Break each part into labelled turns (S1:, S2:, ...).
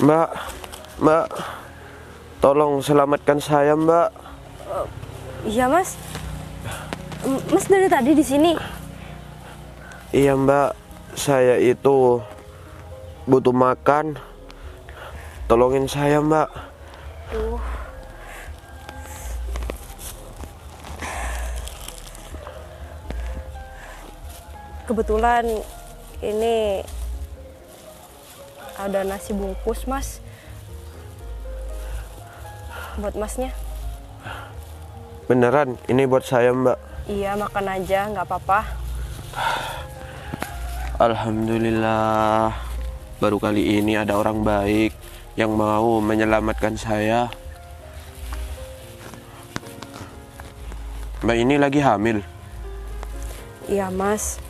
S1: Mbak, Mbak, tolong selamatkan saya, Mbak.
S2: Iya, Mas. Mas dari tadi di sini.
S1: Iya, Mbak. Saya itu butuh makan. Tolongin saya, Mbak.
S2: Kebetulan ini ada nasi bungkus, Mas. Buat Masnya.
S1: Beneran, ini buat saya, Mbak.
S2: Iya, makan aja, nggak apa-apa.
S1: Alhamdulillah, baru kali ini ada orang baik yang mau menyelamatkan saya. Mbak ini lagi hamil.
S2: Iya, Mas.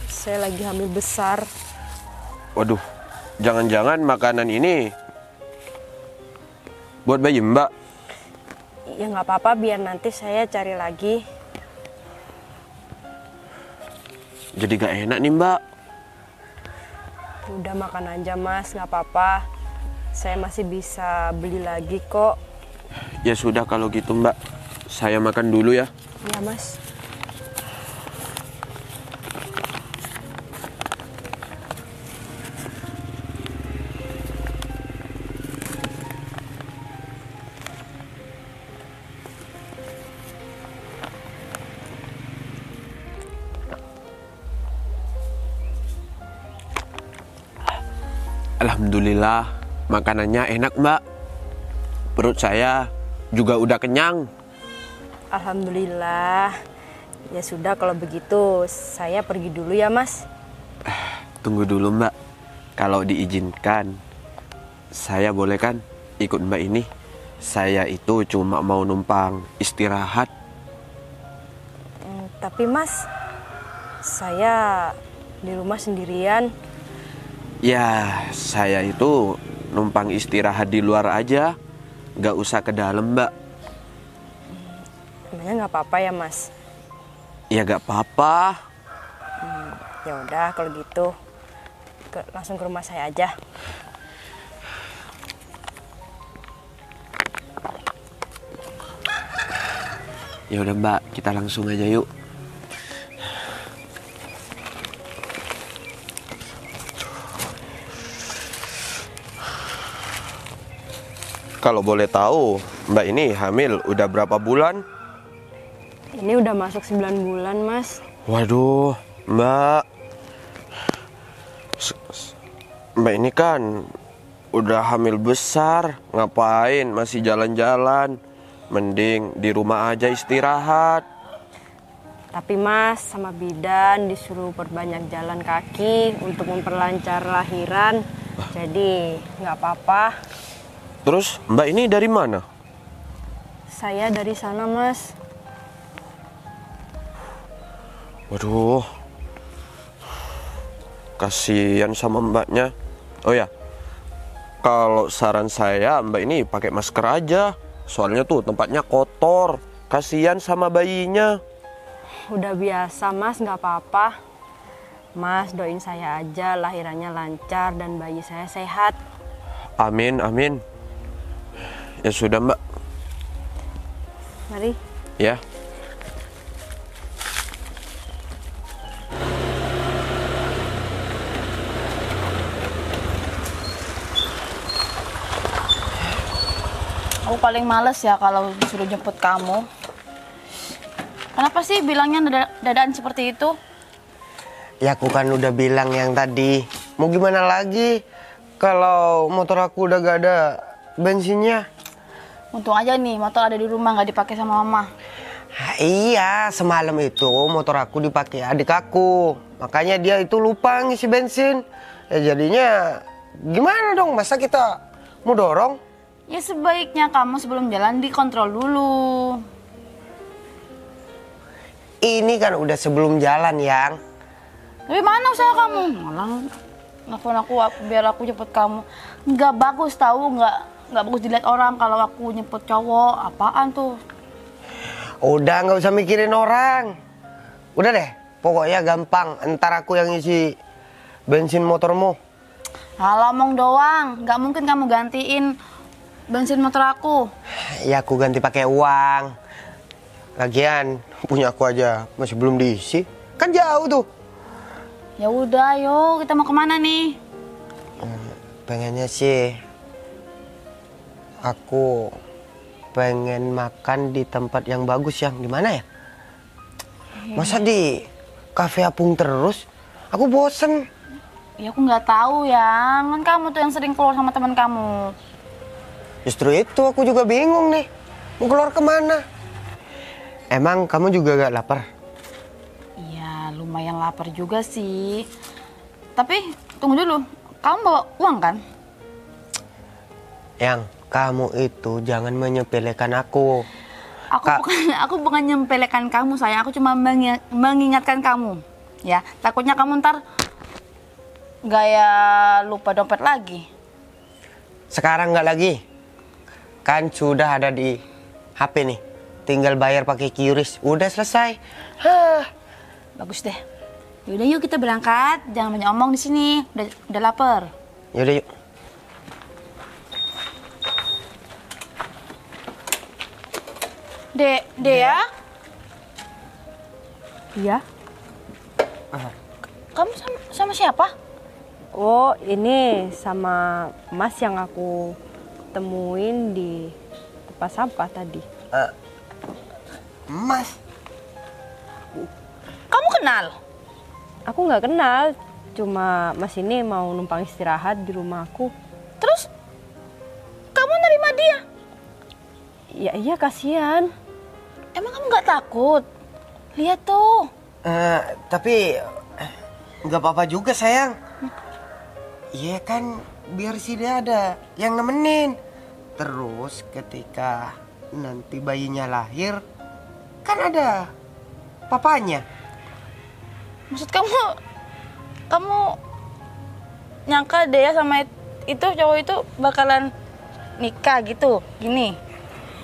S2: Saya lagi hamil besar.
S1: Waduh, jangan-jangan makanan ini buat bayi Mbak.
S2: Ya nggak apa-apa, biar nanti saya cari lagi.
S1: Jadi gak enak nih, Mbak.
S2: Udah makan aja, Mas, nggak apa-apa. Saya masih bisa beli lagi kok.
S1: Ya sudah kalau gitu, Mbak. Saya makan dulu ya.
S2: Iya, Mas.
S1: Alhamdulillah, makanannya enak, Mbak. Perut saya juga udah kenyang.
S2: Alhamdulillah. Ya sudah kalau begitu saya pergi dulu ya, Mas.
S1: Tunggu dulu, Mbak. Kalau diizinkan, saya boleh kan ikut Mbak ini? Saya itu cuma mau numpang istirahat.
S2: Tapi Mas, saya di rumah sendirian.
S1: Ya, saya itu numpang istirahat di luar aja. Gak usah ke dalam, Mbak.
S2: Emangnya nggak apa-apa ya, Mas?
S1: Ya gak apa-apa.
S2: Ya udah kalau gitu langsung ke rumah saya aja.
S1: Ya udah, Mbak, kita langsung aja yuk. Kalau boleh tahu, Mbak ini hamil udah berapa bulan?
S2: Ini udah masuk 9 bulan, Mas.
S1: Waduh, Mbak. Mbak ini kan udah hamil besar. Ngapain masih jalan-jalan? Mending di rumah aja istirahat.
S2: Tapi Mas sama bidan disuruh perbanyak jalan kaki untuk memperlancar lahiran. Jadi nggak apa-apa.
S1: Terus Mbak ini dari mana?
S2: Saya dari sana, Mas.
S1: Waduh, kasihan sama Mbaknya. Oh ya, kalau saran saya Mbak ini pakai masker aja. Soalnya tuh tempatnya kotor. Kasihan sama bayinya.
S2: Udah biasa, Mas, nggak apa-apa. Mas doain saya aja lahirannya lancar dan bayi saya sehat.
S1: Amin, amin. Ya sudah, Mbak.
S2: Mari.
S1: Ya.
S3: Aku paling males ya kalau disuruh jemput kamu. Kenapa sih bilangnya dadaan seperti itu?
S4: Ya aku kan udah bilang yang tadi. Mau gimana lagi kalau motor aku udah gak ada bensinnya?
S3: Untung aja nih motor ada di rumah nggak dipakai sama mama.
S4: Iya, semalam itu motor aku dipakai adik aku. Makanya dia itu lupa ngisi bensin. Ya jadinya gimana dong? Masa kita mau dorong?
S3: Ya sebaiknya kamu sebelum jalan dikontrol dulu.
S4: Ini kan udah sebelum jalan, Yang.
S3: Tapi mana usaha kamu? Malah nelfon aku biar aku jemput kamu. Nggak bagus tahu, nggak bagus dilihat orang kalau aku nyemput cowok. Apaan tuh?
S4: Udah nggak usah mikirin orang. Udah deh, pokoknya gampang. Entar aku yang isi bensin motormu.
S3: Kalau omong doang, nggak mungkin kamu gantiin bensin motor aku.
S4: Ya aku ganti pakai uang. Lagian punya aku aja masih belum diisi. Kan jauh tuh.
S3: Ya udah, ayo kita mau kemana nih?
S4: Pengennya sih aku pengen makan di tempat yang bagus, yang di mana ya? Masa di kafe Apung terus? Aku bosen.
S3: Ya aku nggak tahu ya, kan kamu tuh yang sering keluar sama teman kamu.
S4: Justru itu aku juga bingung nih. Mau keluar kemana? Emang kamu juga gak lapar?
S3: Iya, lumayan lapar juga sih. Tapi tunggu dulu, kamu bawa uang kan?
S4: Yang kamu itu jangan menyepelekan aku.
S3: Aku bukan nyempelekan kamu sayang, aku cuma mengingatkan kamu. Ya, takutnya kamu ntar gaya lupa dompet lagi.
S4: Sekarang nggak lagi. Kan sudah ada di HP nih. Tinggal bayar pakai QRIS. Udah selesai. Hah.
S3: Bagus deh. Yaudah yuk kita berangkat, jangan banyak omong di sini. Udah lapar.
S4: Yaudah yuk.
S3: Dea?
S2: Iya.
S3: Kamu sama siapa?
S2: Oh, ini sama Mas yang aku temuin di tempat sampah tadi.
S4: Mas.
S3: Kamu kenal?
S2: Aku nggak kenal, cuma Mas ini mau numpang istirahat di rumah aku.
S3: Terus kamu nerima dia?
S2: Ya iya, kasihan.
S3: Emang kamu nggak takut? Lihat tuh.
S4: Tapi nggak apa-apa juga sayang. Iya kan, biar sih dia ada yang nemenin. Terus ketika nanti bayinya lahir, kan ada papanya.
S3: Maksud kamu nyangka Dea sama itu cowok itu bakalan nikah gitu, gini?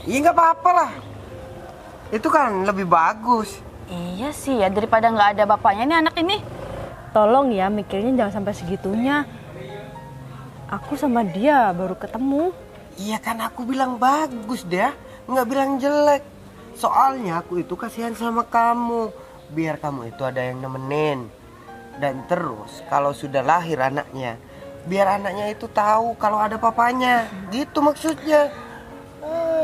S4: Iya nggak apa-apa lah. Itu kan lebih bagus.
S3: Iya sih ya, daripada nggak ada bapaknya nih anak ini.
S2: Tolong ya mikirnya jangan sampai segitunya. Aku sama dia baru ketemu.
S4: Iya kan aku bilang bagus deh, nggak bilang jelek. Soalnya aku itu kasihan sama kamu, biar kamu itu ada yang nemenin. Dan terus kalau sudah lahir anaknya, biar anaknya itu tahu kalau ada papanya. Gitu maksudnya.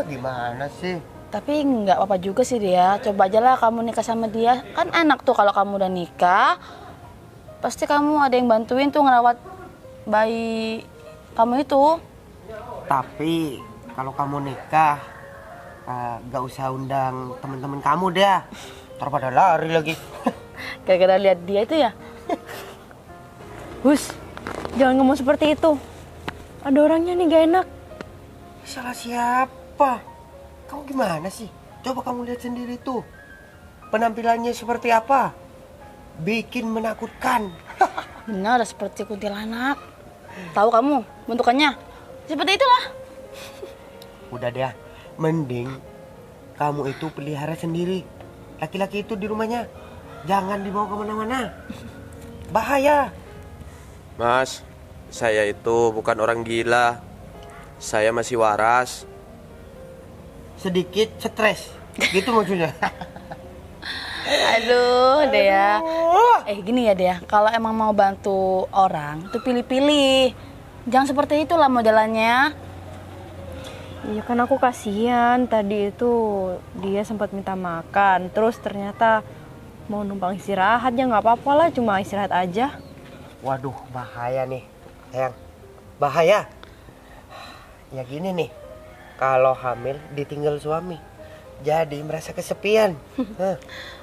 S4: Gimana sih?
S3: Tapi nggak apa-apa juga sih dia. Coba aja lah kamu nikah sama dia. Kan enak tuh kalau kamu udah nikah. Pasti kamu ada yang bantuin tuh ngerawat bayi kamu itu.
S4: Tapi kalau kamu nikah, gak usah undang teman-teman kamu deh. Ntar pada lari lagi.
S3: Gara-gara lihat dia itu ya.
S2: Hus, jangan ngomong seperti itu. Ada orangnya nih gak enak.
S4: Salah siapa? Kamu gimana sih? Coba kamu lihat sendiri tuh. Penampilannya seperti apa? Bikin menakutkan.
S3: Benar, seperti kuntilanak. Tahu kamu bentukannya? Seperti itulah.
S4: Udah deh, mending kamu itu pelihara sendiri. Laki-laki itu di rumahnya. Jangan dibawa kemana-mana. Bahaya.
S1: Mas, saya itu bukan orang gila. Saya masih waras.
S4: Sedikit stres. Gitu maksudnya.
S3: Aduh, Dea. Gini ya, Dea. Kalau emang mau bantu orang, tuh pilih-pilih. Jangan seperti itulah modelannya.
S2: Iya kan aku kasihan. Tadi itu dia sempat minta makan. Terus ternyata mau numpang istirahat ya nggak apa-apa lah. Cuma istirahat aja.
S4: Waduh, bahaya nih. Sayang, bahaya. Ya gini nih. Kalau hamil ditinggal suami. Jadi merasa kesepian.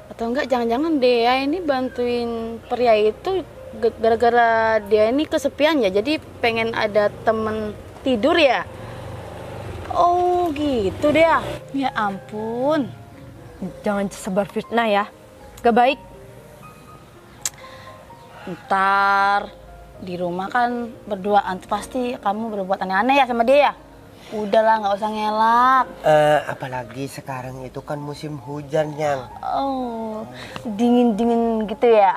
S3: Atau enggak, jangan-jangan Dea ini bantuin pria itu gara-gara dia ini kesepian ya, jadi pengen ada temen tidur ya. Oh gitu Dea. Ya ampun.
S2: Jangan sebar fitnah ya. Gak baik.
S3: Ntar di rumah kan berduaan tuh pasti kamu berbuat aneh-aneh ya sama dia. Udahlah, nggak usah ngelak.
S4: Apalagi sekarang itu kan musim hujan, Yang.
S3: Oh, dingin-dingin gitu ya.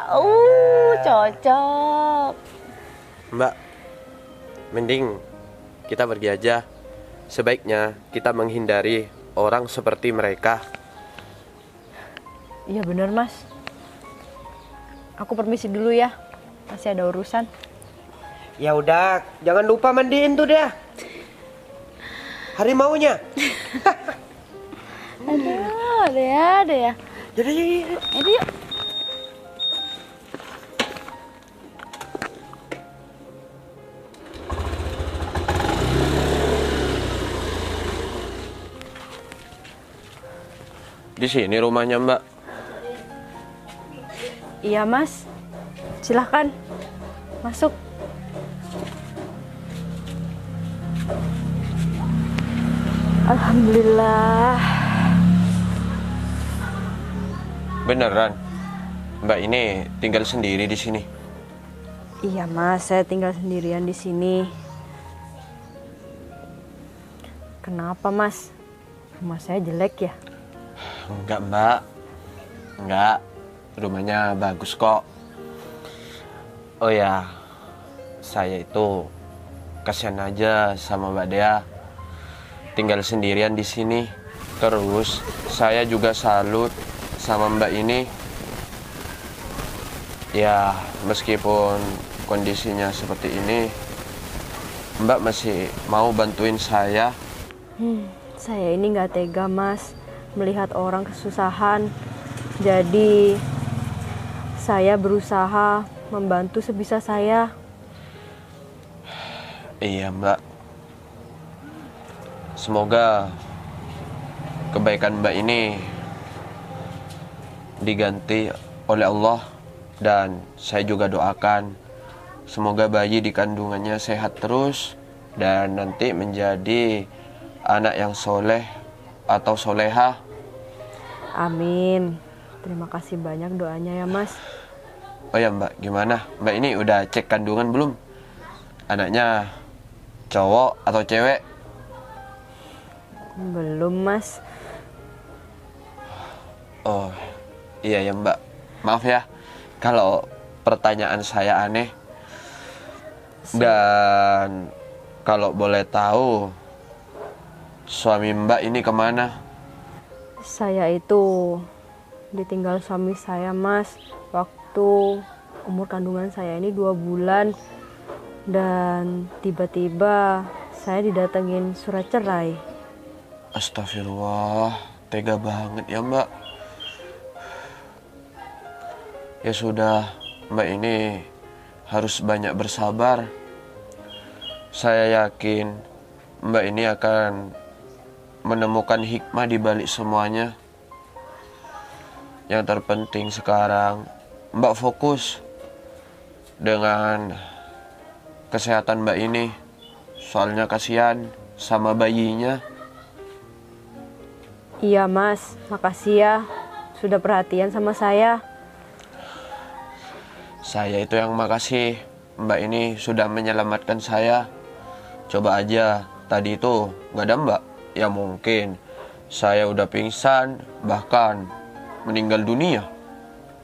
S3: Cocok.
S1: Mbak, mending kita pergi aja. Sebaiknya kita menghindari orang seperti mereka.
S2: Iya bener mas. Aku permisi dulu ya. Masih ada urusan.
S4: Ya udah, jangan lupa mandiin tuh dia. Harimaunya.
S3: Ada ya.
S4: Jadi
S3: Jadi yuk.
S1: Di sini rumahnya Mbak.
S2: Iya mas. Silahkan. Masuk. Alhamdulillah.
S1: Beneran, Mbak ini tinggal sendiri di sini.
S2: Iya mas, saya tinggal sendirian di sini. Kenapa mas? Rumah saya jelek ya?
S1: Enggak Mbak, enggak. Rumahnya bagus kok. Oh ya, saya itu kasihan aja sama Mbak Dea. Tinggal sendirian di sini. Terus saya juga salut sama Mbak ini. Ya, meskipun kondisinya seperti ini, Mbak masih mau bantuin saya.
S2: Saya ini nggak tega mas melihat orang kesusahan. Jadi saya berusaha membantu sebisa saya.
S1: Iya Mbak. Semoga kebaikan Mbak ini diganti oleh Allah. Dan saya juga doakan semoga bayi di kandungannya sehat terus dan nanti menjadi anak yang soleh atau soleha.
S2: Amin. Terima kasih banyak doanya ya mas.
S1: Oh ya Mbak, gimana? Mbak ini udah cek kandungan belum? Anaknya cowok atau cewek?
S2: Belum mas.
S1: Oh iya ya Mbak, maaf ya kalau pertanyaan saya aneh. Dan kalau boleh tahu, suami Mbak ini kemana?
S2: Saya itu ditinggal suami saya mas. Waktu umur kandungan saya ini 2 bulan. Dan tiba-tiba saya didatengin surat cerai.
S1: Astagfirullah, tega banget ya Mbak. Ya sudah, Mbak ini harus banyak bersabar. Saya yakin Mbak ini akan menemukan hikmah di balik semuanya. Yang terpenting sekarang Mbak fokus dengan kesehatan Mbak ini. Soalnya kasihan sama bayinya.
S2: Iya mas, makasih ya sudah perhatian sama saya.
S1: Saya itu yang makasih. Mbak ini sudah menyelamatkan saya. Coba aja tadi itu nggak ada Mbak, ya mungkin saya udah pingsan, bahkan meninggal dunia.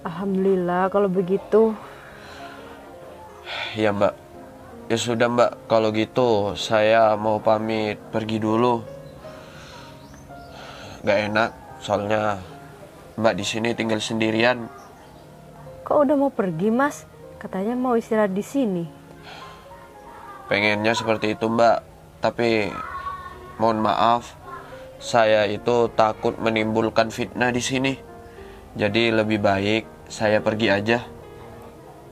S2: Alhamdulillah kalau begitu.
S1: Ya Mbak. Ya sudah Mbak, kalau gitu saya mau pamit pergi dulu. Gak enak, soalnya Mbak di sini tinggal sendirian.
S2: Kok udah mau pergi mas? Katanya mau istirahat di sini.
S1: Pengennya seperti itu Mbak, tapi mohon maaf, saya itu takut menimbulkan fitnah di sini. Jadi lebih baik saya pergi aja.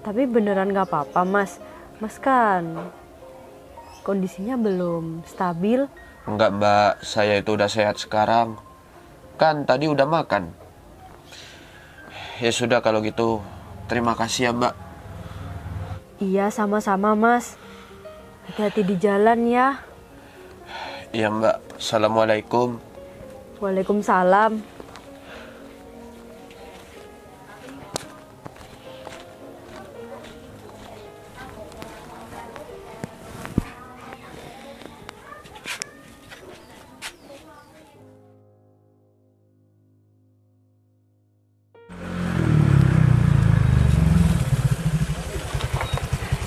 S2: Tapi beneran gak apa-apa mas. Mas kan kondisinya belum stabil.
S1: Enggak Mbak, saya itu udah sehat sekarang. Kan tadi udah makan. Ya sudah kalau gitu, terima kasih ya Mbak.
S2: Iya sama-sama mas. Hati-hati di jalan ya.
S1: Iya Mbak, Assalamualaikum.
S2: Waalaikumsalam.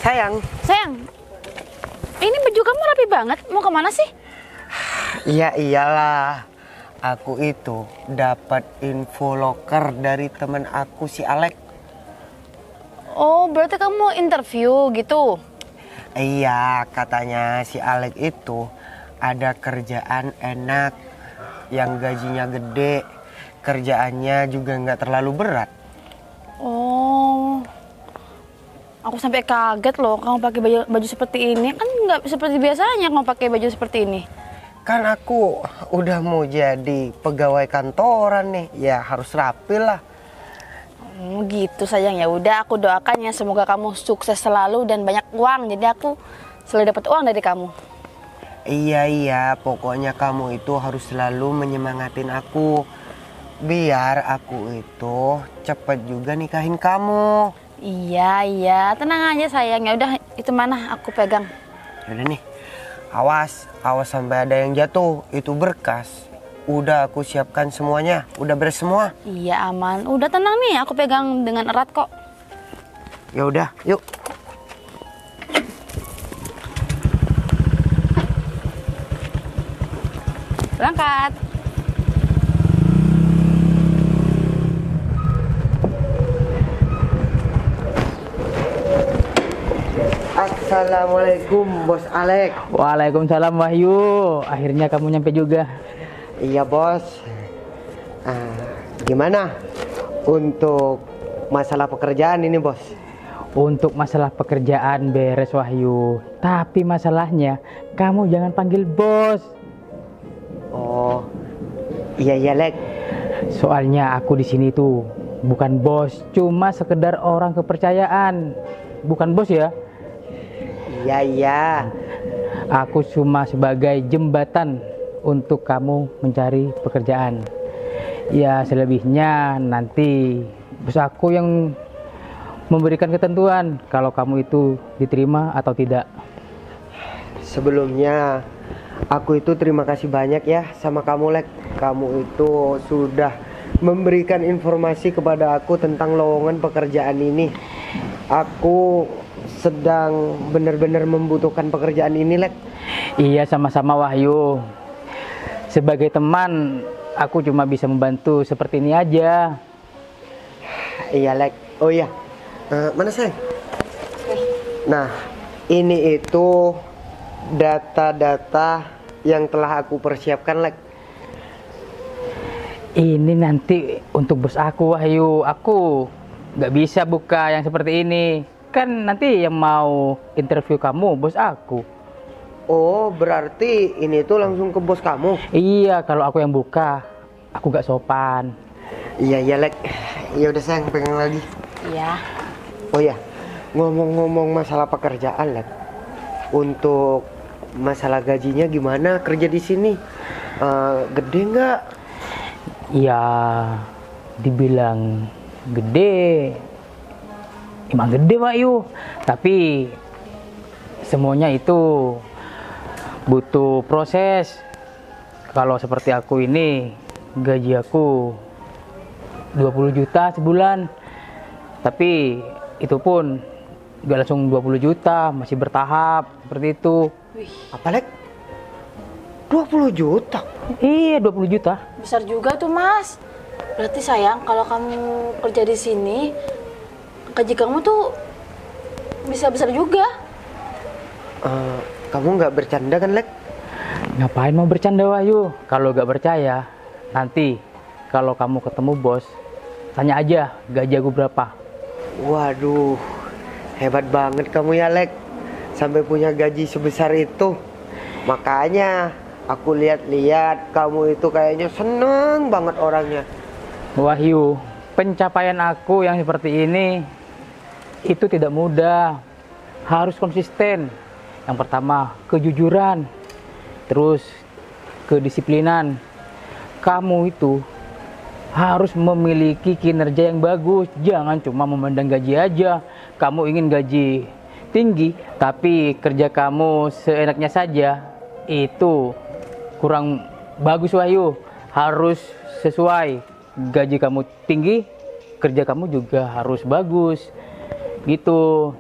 S4: sayang,
S3: Sayang, ini baju kamu rapi banget. Mau kemana sih?
S4: Iya iyalah. Aku itu dapat info loker dari teman aku si Alek.
S3: Oh, berarti kamu mau interview gitu?
S4: Iya, katanya si Alek itu ada kerjaan enak yang gajinya gede, kerjaannya juga nggak terlalu berat.
S3: Oh, aku sampai kaget loh kamu pakai baju seperti ini. Kan nggak seperti biasanya kamu pakai baju seperti ini.
S4: Kan aku udah mau jadi pegawai kantoran nih, ya harus rapi lah.
S3: Gitu sayang, ya udah aku doakan ya semoga kamu sukses selalu dan banyak uang. Jadi aku selalu dapat uang dari kamu.
S4: Iya, pokoknya kamu itu harus selalu menyemangatin aku. Biar aku itu cepet juga nikahin kamu.
S3: Iya, tenang aja sayang. Ya udah, itu mana aku pegang.
S4: Udah nih, awas sampai ada yang jatuh. Itu berkas. Udah aku siapkan semuanya, udah beres semua.
S3: Iya aman, udah tenang nih, aku pegang dengan erat kok.
S4: Ya udah, yuk.
S3: Berangkat.
S4: Assalamualaikum Bos Alek.
S5: Waalaikumsalam Wahyu. Akhirnya kamu nyampe juga.
S4: Iya bos. Gimana untuk masalah pekerjaan ini bos?
S5: Untuk masalah pekerjaan beres Wahyu. Tapi masalahnya kamu jangan panggil bos.
S4: Oh, iya Lek.
S5: Soalnya aku di sini tuh bukan bos, cuma sekedar orang kepercayaan. Bukan bos ya.
S4: Iya.
S5: Aku cuma sebagai jembatan untuk kamu mencari pekerjaan. Ya selebihnya nanti bos aku yang memberikan ketentuan kalau kamu itu diterima atau tidak.
S4: Sebelumnya aku itu terima kasih banyak ya sama kamu Lek. Kamu itu sudah memberikan informasi kepada aku tentang lowongan pekerjaan ini. Aku sedang benar-benar membutuhkan pekerjaan ini Lek.
S5: Iya sama-sama Wahyu. Sebagai teman, aku cuma bisa membantu seperti ini aja.
S4: Iya Lek. Oh iya, mana sayang? Nah, ini itu data-data yang telah aku persiapkan Lek.
S5: Ini nanti untuk bos aku Wahyu. Aku nggak bisa buka yang seperti ini. Kan nanti yang mau interview kamu bos aku.
S4: Oh, berarti ini tuh langsung ke bos kamu?
S5: Iya, kalau aku yang buka, aku gak sopan.
S4: Iya Lek. Ya udah sayang, pegang lagi.
S3: Iya.
S4: Oh ya, ngomong-ngomong masalah pekerjaan Lek. Untuk masalah gajinya gimana kerja di sini? Gede nggak?
S5: Ya, dibilang gede. Emang gede Wahyu. Tapi semuanya itu butuh proses. Kalau seperti aku ini, gaji aku 20 juta sebulan. Tapi itu pun gak langsung 20 juta, masih bertahap seperti itu.
S4: Apa Lek? 20 juta?
S5: Iya, 20 juta.
S3: Besar juga tuh Mas. Berarti sayang kalau kamu kerja di sini, gaji kamu tuh bisa besar juga.
S4: Kamu nggak bercanda kan Lek?
S5: Ngapain mau bercanda Wahyu? Kalau gak percaya, nanti kalau kamu ketemu bos, tanya aja gaji aku berapa.
S4: Waduh, hebat banget kamu ya Lek. Sampai punya gaji sebesar itu. Makanya aku lihat-lihat kamu itu kayaknya seneng banget orangnya.
S5: Wahyu, pencapaian aku yang seperti ini itu tidak mudah. Harus konsisten. Yang pertama, kejujuran. Terus, kedisiplinan. Kamu itu harus memiliki kinerja yang bagus. Jangan cuma memandang gaji aja. Kamu ingin gaji tinggi, tapi kerja kamu seenaknya saja, itu kurang bagus Wahyu. Harus sesuai. Gaji kamu tinggi, kerja kamu juga harus bagus. Gitu.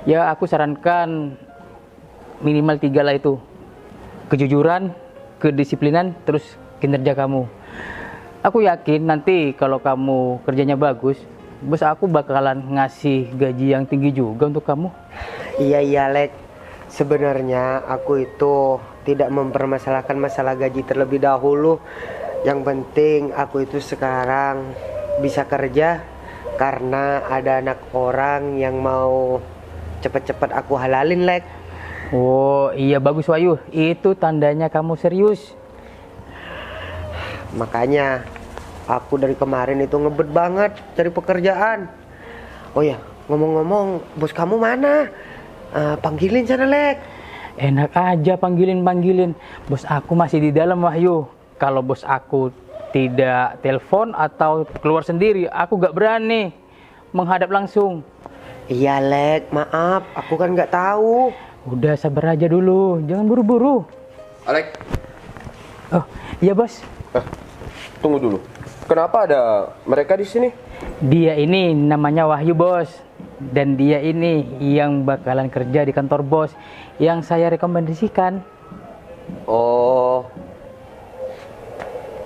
S5: Ya aku sarankan minimal 3 lah itu. Kejujuran, kedisiplinan, terus kinerja kamu. Aku yakin nanti kalau kamu kerjanya bagus, bos aku bakalan ngasih gaji yang tinggi juga untuk kamu.
S4: Iya Lek, sebenarnya aku itu tidak mempermasalahkan masalah gaji terlebih dahulu. Yang penting aku itu sekarang bisa kerja karena ada anak orang yang mau cepet-cepet aku halalin, Lek.
S5: Oh iya, bagus Wahyu, itu tandanya kamu serius.
S4: Makanya aku dari kemarin itu ngebet banget cari pekerjaan. Oh ya, ngomong-ngomong, bos kamu mana? Panggilin sana, Lek.
S5: Enak aja panggilin. Bos aku masih di dalam, Wahyu. Kalau bos aku tidak telepon atau keluar sendiri, aku gak berani menghadap langsung.
S4: Iya, Lek, maaf, aku kan nggak tahu.
S5: Udah sabar aja dulu, jangan buru-buru.
S1: Alek,
S5: Oh iya bos,
S1: tunggu dulu. Kenapa ada mereka di sini?
S5: dia ini namanya Wahyu bos. Dan dia ini yang bakalan kerja di kantor bos yang saya rekomendasikan.
S1: Oh,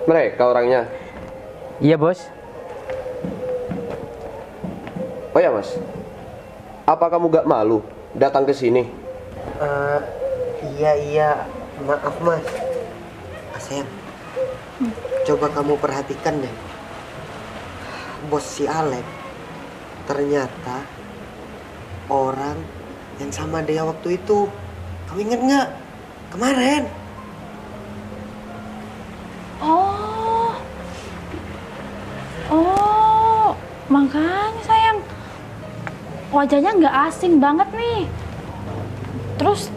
S1: mereka orangnya.
S5: Iya bos.
S1: Oh ya mas, apa kamu gak malu datang ke sini?
S4: Iya, maaf mas. Asep, coba kamu perhatikan deh. Bos si Alek ternyata orang yang sama dia waktu itu. Kamu inget nggak? Kemarin.
S3: Oh, makanya sayang, wajahnya nggak asing banget nih. Terus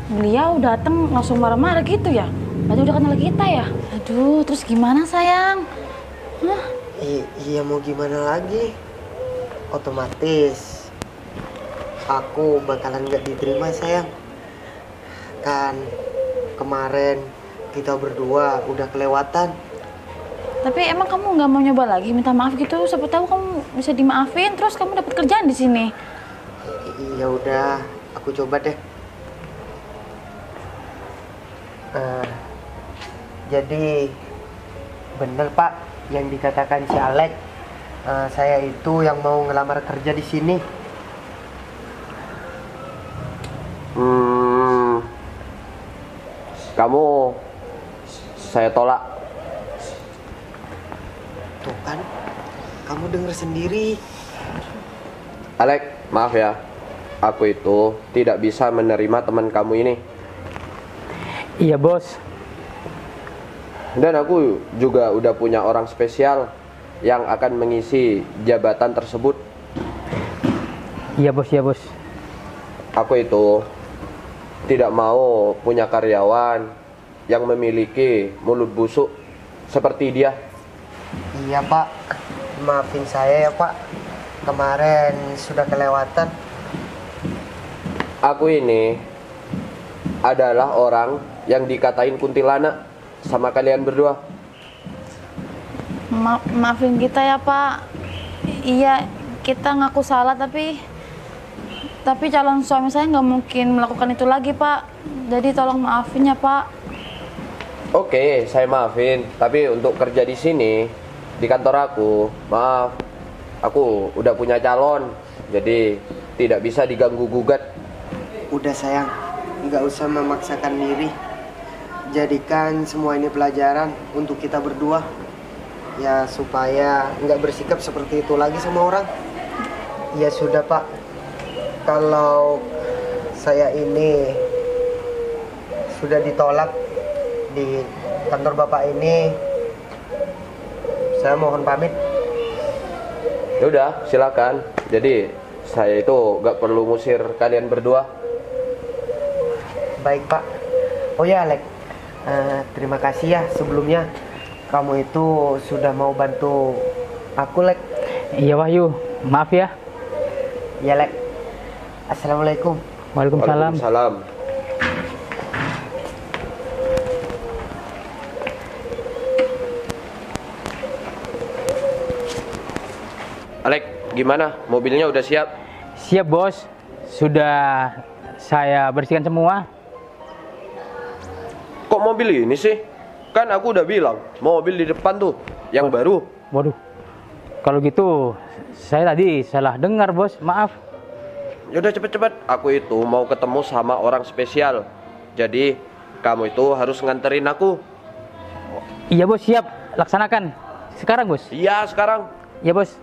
S3: beliau datang langsung marah-marah gitu ya? Berarti udah kenal kita ya? Aduh, terus gimana sayang? Hah?
S4: Iya mau gimana lagi? Otomatis aku bakalan nggak diterima sayang. Kan kemarin kita berdua udah kelewatan.
S3: Tapi emang kamu nggak mau nyoba lagi minta maaf gitu? Siapa tahu kamu bisa dimaafin, terus kamu dapat kerjaan di sini.
S4: Ya udah, aku coba deh. Jadi bener Pak yang dikatakan si Alek. Saya itu yang mau ngelamar kerja di sini.
S1: Kamu saya tolak.
S4: Tuh kan, kamu denger sendiri.
S1: Alek, maaf ya. Aku itu tidak bisa menerima teman kamu ini.
S5: Iya bos.
S1: Dan aku juga udah punya orang spesial yang akan mengisi jabatan tersebut.
S5: Iya bos.
S1: Aku itu tidak mau punya karyawan yang memiliki mulut busuk seperti dia.
S4: Iya Pak, maafin saya ya Pak. Kemarin sudah kelewatan.
S1: Aku ini adalah orang yang dikatain kuntilanak sama kalian berdua.
S3: Maafin kita ya Pak. Iya, kita ngaku salah tapi calon suami saya nggak mungkin melakukan itu lagi Pak. Jadi tolong maafin ya Pak.
S1: Oke, saya maafin. Tapi untuk kerja di sini di kantor aku, maaf, aku udah punya calon, jadi tidak bisa diganggu gugat.
S4: Udah sayang, nggak usah memaksakan diri. Jadikan semua ini pelajaran untuk kita berdua. Ya supaya nggak bersikap seperti itu lagi sama orang. Ya sudah Pak, kalau saya ini sudah ditolak di kantor Bapak ini, saya mohon pamit.
S1: Ya udah, silakan. Jadi saya itu nggak perlu ngusir kalian berdua.
S4: Baik Pak. Oh ya Alek, terima kasih ya sebelumnya. Kamu itu sudah mau bantu aku Lek.
S5: Iya Wahyu, maaf ya.
S4: Ya Lek. Assalamualaikum.
S5: Waalaikumsalam.
S1: Waalaikumsalam. Alek, gimana? Mobilnya udah siap?
S5: Siap bos, sudah saya bersihkan semua.
S1: Kok mobil ini sih? Kan aku udah bilang, mobil di depan tuh, yang baru.
S5: Waduh, kalau gitu saya tadi salah dengar bos, maaf.
S1: Yaudah cepet-cepet, aku itu mau ketemu sama orang spesial. Jadi, kamu itu harus nganterin aku.
S5: Iya bos, siap, laksanakan. Sekarang bos?
S1: Iya, sekarang.
S5: Iya bos.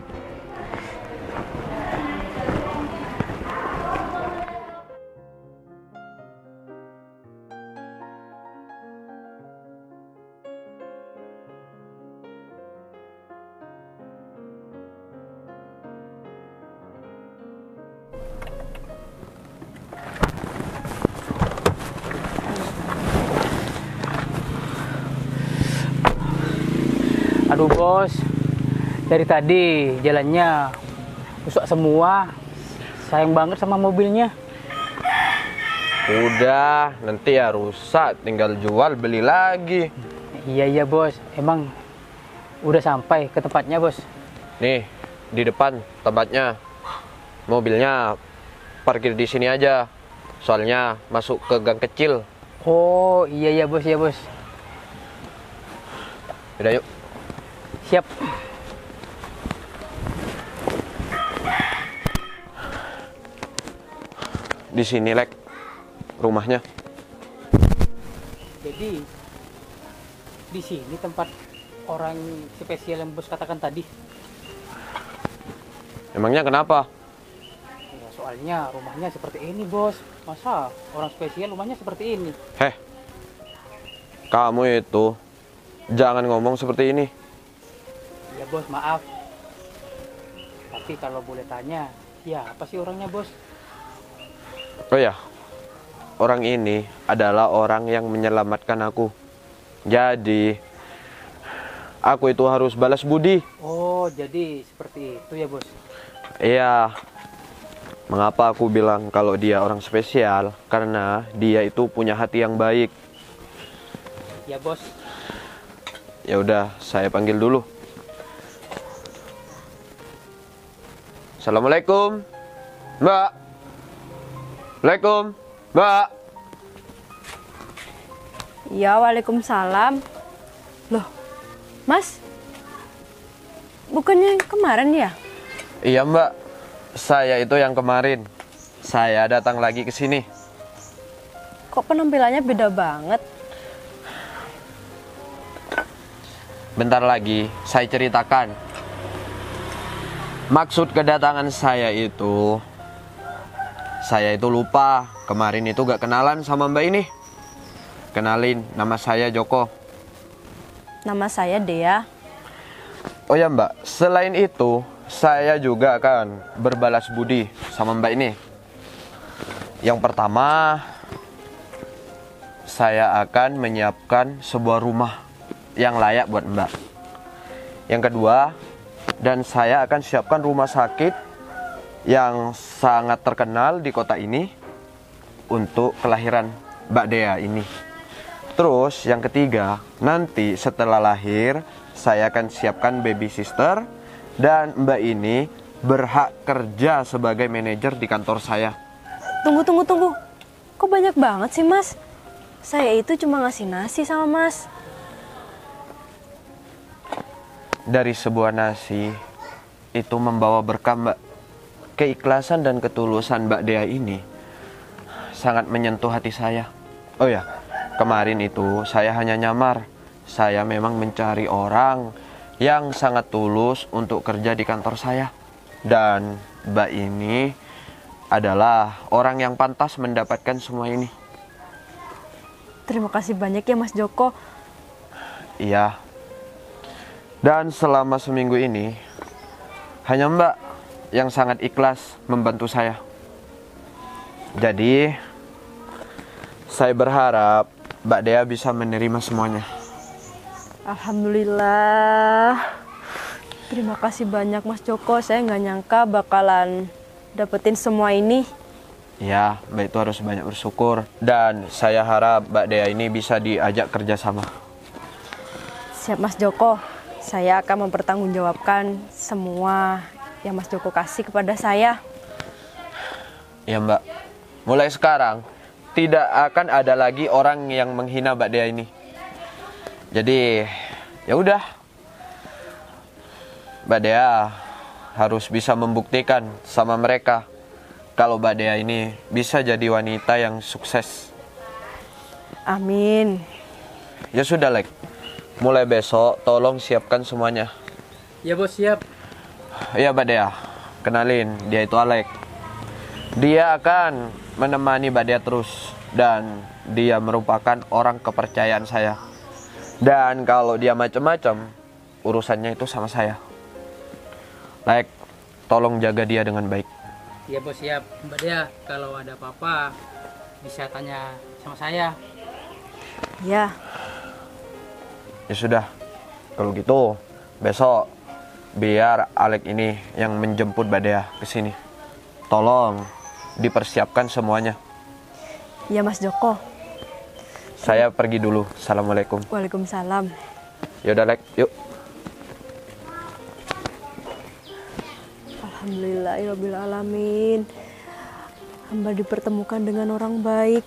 S5: Aduh bos, dari tadi jalannya rusak semua. Sayang banget sama mobilnya.
S1: Udah, nanti ya rusak, tinggal jual beli lagi.
S5: Iya bos, emang udah sampai ke tempatnya bos.
S1: Nih, di depan tempatnya. Mobilnya parkir di sini aja. Soalnya masuk ke gang kecil.
S5: Oh iya bos, iya bos.
S1: Udah yuk.
S5: Siap.
S1: Di sini, Lek. Rumahnya.
S5: Jadi di sini tempat orang spesial yang bos katakan tadi.
S1: Emangnya kenapa?
S5: Ya, soalnya rumahnya seperti ini bos. Masa orang spesial rumahnya seperti ini?
S1: Heh. Kamu itu jangan ngomong seperti ini.
S5: Ya bos, maaf. Tapi kalau boleh tanya, ya apa sih orangnya bos?
S1: Oh ya, orang ini adalah orang yang menyelamatkan aku. Jadi, aku itu harus balas budi.
S5: Oh, jadi seperti itu ya bos?
S1: Iya. Mengapa aku bilang kalau dia orang spesial? Karena dia itu punya hati yang baik.
S5: Ya bos.
S1: Ya udah, saya panggil dulu. Assalamualaikum, Mbak. Waalaikum, Mbak.
S2: Ya, waalaikumsalam. Loh, Mas, bukannya yang kemarin ya?
S1: Iya, Mbak. Saya itu yang kemarin. Saya datang lagi ke sini.
S2: Kok penampilannya beda banget?
S1: Bentar lagi saya ceritakan. Maksud kedatangan saya itu lupa. Kemarin itu gak kenalan sama Mbak ini. Kenalin, nama saya Joko.
S2: Nama saya Dea.
S1: Oh ya Mbak, selain itu saya juga akan berbalas budi sama Mbak ini. Yang pertama, saya akan menyiapkan sebuah rumah yang layak buat Mbak. Yang kedua, dan saya akan siapkan rumah sakit yang sangat terkenal di kota ini untuk kelahiran Mbak Dea ini. Terus yang ketiga, nanti setelah lahir saya akan siapkan baby sister dan Mbak ini berhak kerja sebagai manajer di kantor saya.
S2: Tunggu. Kok banyak banget sih, Mas? Saya itu cuma ngasih nasi sama Mas.
S1: Dari sebuah nasi itu membawa berkah, Mbak. Keikhlasan dan ketulusan Mbak Dea ini sangat menyentuh hati saya. Oh ya, kemarin itu saya hanya nyamar. Saya memang mencari orang yang sangat tulus untuk kerja di kantor saya. Dan Mbak ini adalah orang yang pantas mendapatkan semua ini.
S2: Terima kasih banyak ya, Mas Joko.
S1: Iya. Dan selama seminggu ini hanya Mbak yang sangat ikhlas membantu saya. Jadi saya berharap Mbak Dea bisa menerima semuanya.
S2: Alhamdulillah. Terima kasih banyak Mas Joko. Saya nggak nyangka bakalan dapetin semua ini.
S1: Ya, Mbak itu harus banyak bersyukur. Dan saya harap Mbak Dea ini bisa diajak kerjasama.
S2: Siap Mas Joko. Saya akan mempertanggungjawabkan semua yang Mas Joko kasih kepada saya.
S1: Ya Mbak. mulai sekarang tidak akan ada lagi orang yang menghina Mbak Dea ini. Jadi ya udah, Mbak Dea harus bisa membuktikan sama mereka kalau Mbak Dea ini bisa jadi wanita yang sukses.
S2: Amin.
S1: Ya sudah, Lek. Mulai besok tolong siapkan semuanya.
S5: Ya bos, siap.
S1: Iya Mbak Dea, kenalin, dia itu Alek. Dia akan menemani Mbak Dea terus, dan dia merupakan orang kepercayaan saya. Dan kalau dia macam-macam, urusannya itu sama saya. Alek, tolong jaga dia dengan baik.
S5: Ya bos, siap. Mbak Dea, kalau ada apa-apa bisa tanya sama saya.
S2: Ya,
S1: Ya sudah, kalau gitu besok biar Alek ini yang menjemput Mbak Dea ke sini. Tolong dipersiapkan semuanya.
S2: ya Mas Joko.
S1: Saya pergi dulu. Assalamualaikum.
S2: Waalaikumsalam.
S1: Yaudah, Lek, yuk.
S2: Alhamdulillahirobbilalamin. Hamba dipertemukan dengan orang baik.